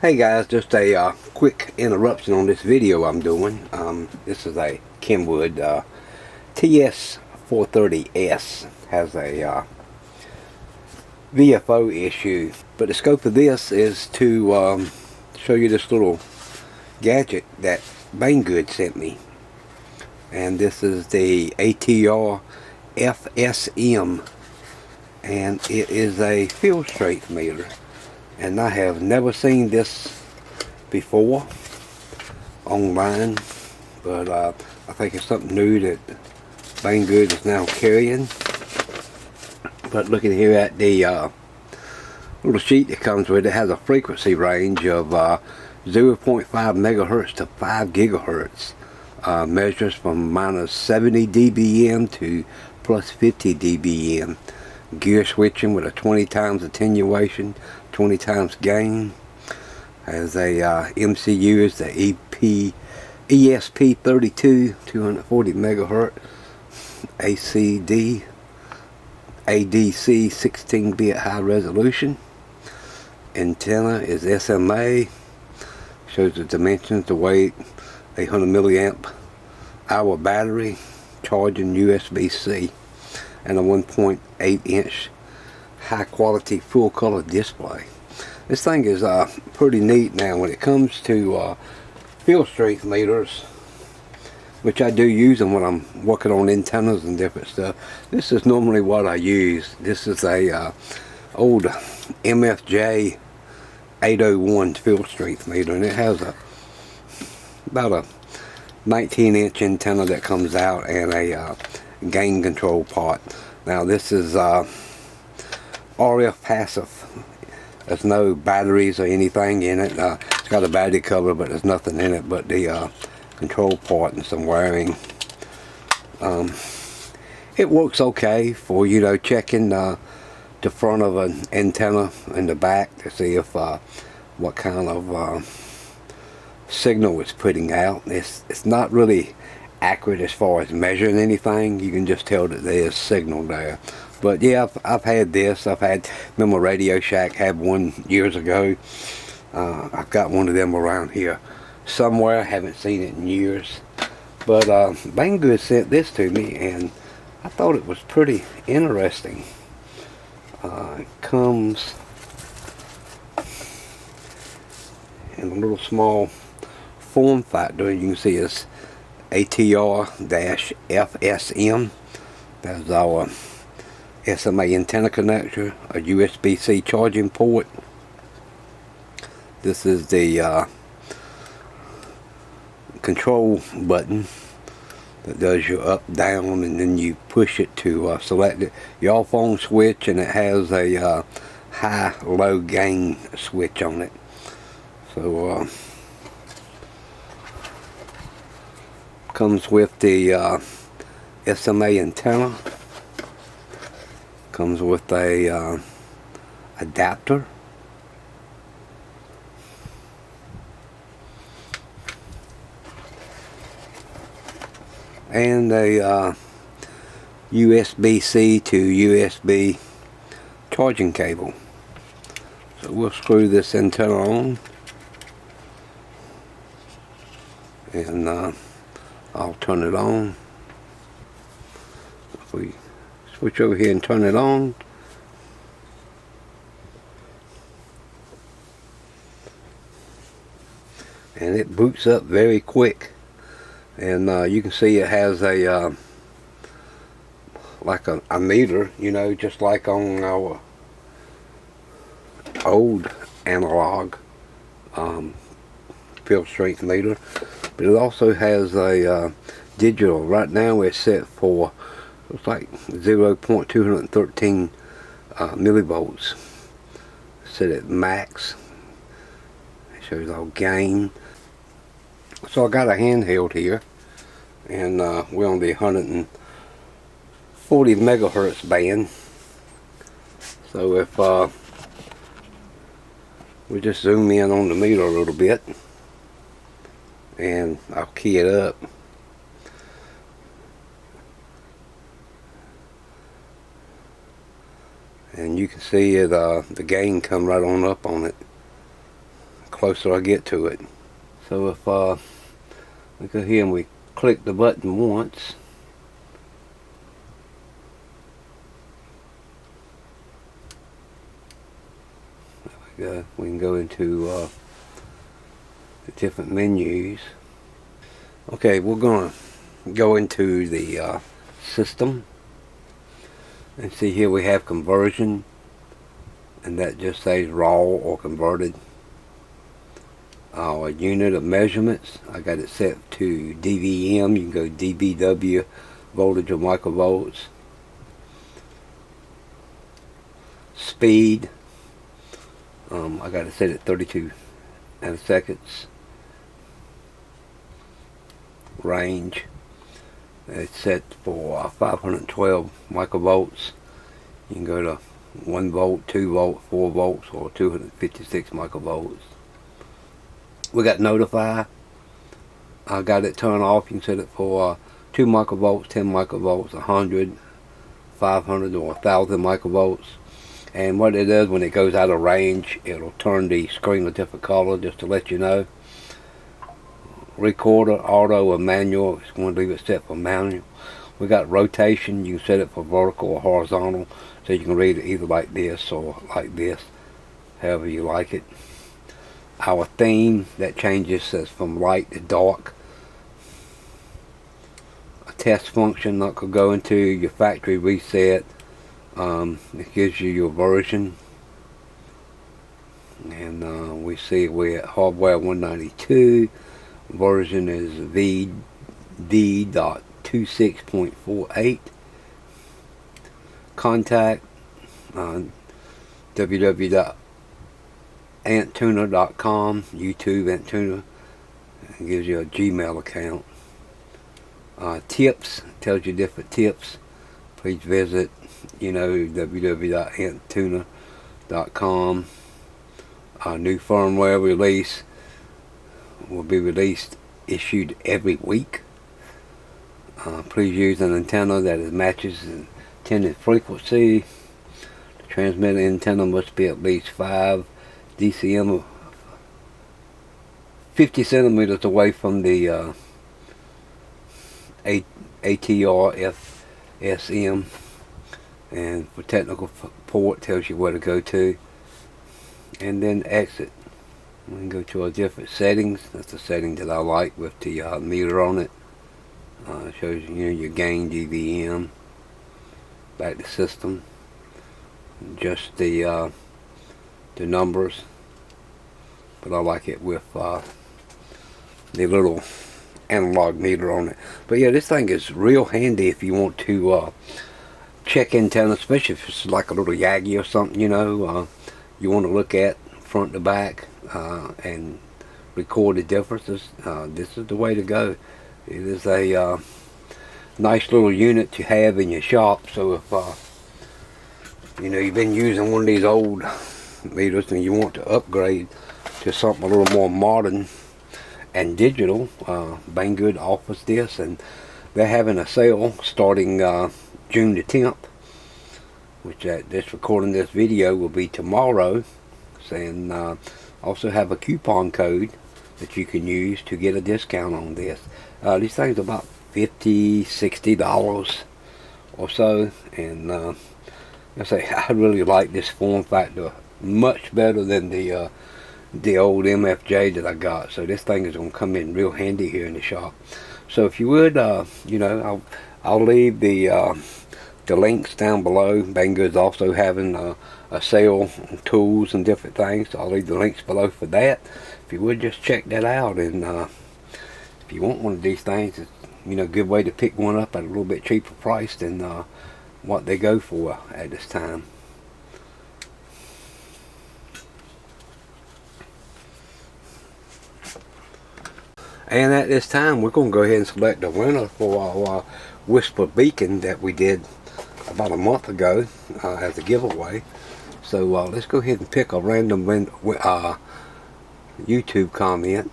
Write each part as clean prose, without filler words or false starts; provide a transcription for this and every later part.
Hey guys, just a quick interruption on this video I'm doing. This is a Kenwood TS430S. Has a VFO issue, but the scope of this is to show you this little gadget that BANGGOOD sent me, and this is the ATR FSM, and it is a field strength meter. And I have never seen this before online, but I think it's something new that BANGGOOD is now carrying. But looking here at the little sheet that comes with it, has a frequency range of 0.5 megahertz to 5 gigahertz. Measures from minus 70 dBm to plus 50 dBm. Gear switching with a 20 times attenuation, 20 times gain. Has a MCU is the ESP32 240 megahertz, ADC 16-bit high resolution. Antenna is SMA. Shows the dimensions, the weight, 800 milliamp hour battery, charging USB-C, and a 1.8 inch high quality full color display. This thing is pretty neat. Now when it comes to field strength meters, which I do use them when I'm working on antennas and different stuff, this is normally what I use. This is a old MFJ 801 field strength meter, and it has about a 19-inch antenna that comes out and a gain control part. Now this is RF passive. There's no batteries or anything in it. It's got a battery cover, but there's nothing in it but the control part and some wiring. It works okay for, you know, checking the front of an antenna in the back to see if what kind of signal it's putting out. It's not really accurate as far as measuring anything. You can just tell that there's signal there. But yeah, I've had this. Remember Radio Shack had one years ago. I've got one of them around here somewhere. I haven't seen it in years. But BANGGOOD sent this to me, and I thought it was pretty interesting. It comes in a little small form factor. You can see it's ATR-FSM. That's our SMA antenna connector, a USB-C charging port. This is the control button that does your up, down, and then you push it to select it. Your phone switch, and it has a high, low gain switch on it. So comes with the SMA antenna. Comes with a adapter. And a USB-C to USB charging cable. So we'll screw this antenna on, and I'll turn it on. If we switch over here and turn it on, and it boots up very quick. And you can see it has a like a meter, you know, just like on our old analog field strength meter. But it also has a digital. Right now it's set for, looks like 0.213 millivolts. Set at max. It shows all gain. So I got a handheld here, and we're on the 140 megahertz band. So if we just zoom in on the meter a little bit, and I'll key it up. And you can see it, the gain come right on up on it. closer I get to it. So if we go here and we click the button once, there we can go into the different menus. Okay, we're going to go into the system and see here we have conversion, and that just says raw or converted. Our unit of measurements, I got it set to dVm. You can go dBW, voltage or microvolts. Speed, I got it set at 32 nanoseconds. Range, it's set for 512 microvolts. You can go to 1 volt, 2 volt, 4 volts, or 256 microvolts. We got notify. I got it turned off. You can set it for 2 microvolts, 10 microvolts, 100, 500, or 1,000 microvolts. And what it does, when it goes out of range, it'll turn the screen a different color, just to let you know. Recorder, auto, or manual. It's going to leave it set for manual. We got rotation. You can set it for vertical or horizontal, so you can read it either like this or like this, however you like it. Our theme, that changes as from light to dark. A test function that could go into your factory reset. It gives you your version, and we see we're at hardware 192. Version is VD.26.48. Contact www.anttuner.com, YouTube Anttuner. It gives you a Gmail account. Tips, tells you different tips. Please visit, www.anttuner.com. New firmware release will be issued every week. Please use an antenna that matches the intended frequency. The transmitting antenna must be at least 5 DCM, 50 centimeters away from the ATR FSM. And for technical support, tells you where to go to, and then exit. We can go to our different settings. That's the setting that I like, with the meter on it. It shows you your gain, dVm. Back to system. Just the numbers, but I like it with the little analog meter on it. But yeah, this thing is real handy if you want to check antenna, especially if it's like a little Yagi or something, you want to look at front to back and record the differences. This is the way to go. It is a nice little unit to have in your shop. So if you've been using one of these old meters and you want to upgrade to something a little more modern and digital, BANGGOOD offers this, and they're having a sale starting June the 10th, which at this recording this video will be tomorrow. And also have a coupon code that you can use to get a discount on this. These things are about $50-$60 or so, and I say I really like this form factor much better than the old MFJ that I got. So this thing is going to come in real handy here in the shop. So if you would, I'll leave the links down below. BANGGOOD's also having a sale on tools and different things, so I'll leave the links below for that. If you would, just check that out, and if you want one of these things, it's a good way to pick one up at a little bit cheaper price than what they go for at this time. And at this time, we're going to go ahead and select the winner for our Whisper Beacon that we did about a month ago as a giveaway. So let's go ahead and pick a random YouTube comment.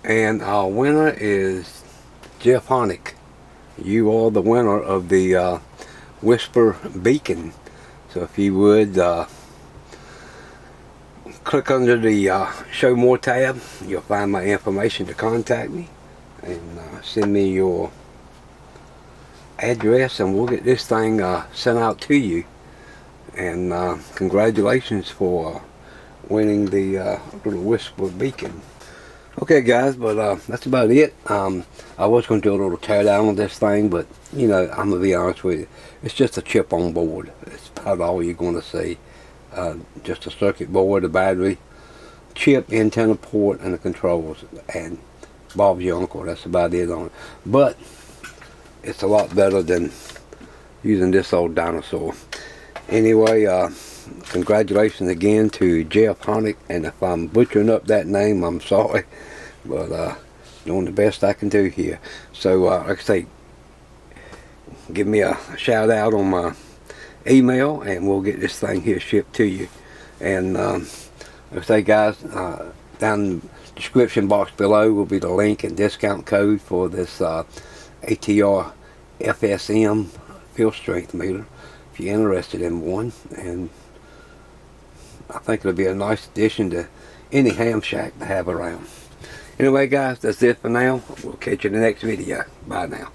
And our winner is Jeff Honick. You are the winner of the Whisper Beacon. So if you would click under the Show More tab, you'll find my information to contact me, and send me your address, and we'll get this thing sent out to you. And congratulations for winning the little Whisper Beacon. Okay guys, but that's about it. I was going to do a little tear down on this thing, but you know, I'm going to be honest with you, it's just a chip on board. It's about all you're going to see. Just a circuit board, a battery, chip, antenna port, and the controls, and Bob's your uncle. That's about it on it. But it's a lot better than using this old dinosaur. Anyway, congratulations again to Jeff Honick, and if I'm butchering up that name, I'm sorry, but doing the best I can do here. So like I say, give me a shout out on my email, and we'll get this thing here shipped to you. And like I say guys, down in the description box below will be the link and discount code for this ATR FSM field strength meter if you're interested in one. And I think it'll be a nice addition to any ham shack to have around. Anyway guys, that's it for now. We'll catch you in the next video. Bye now.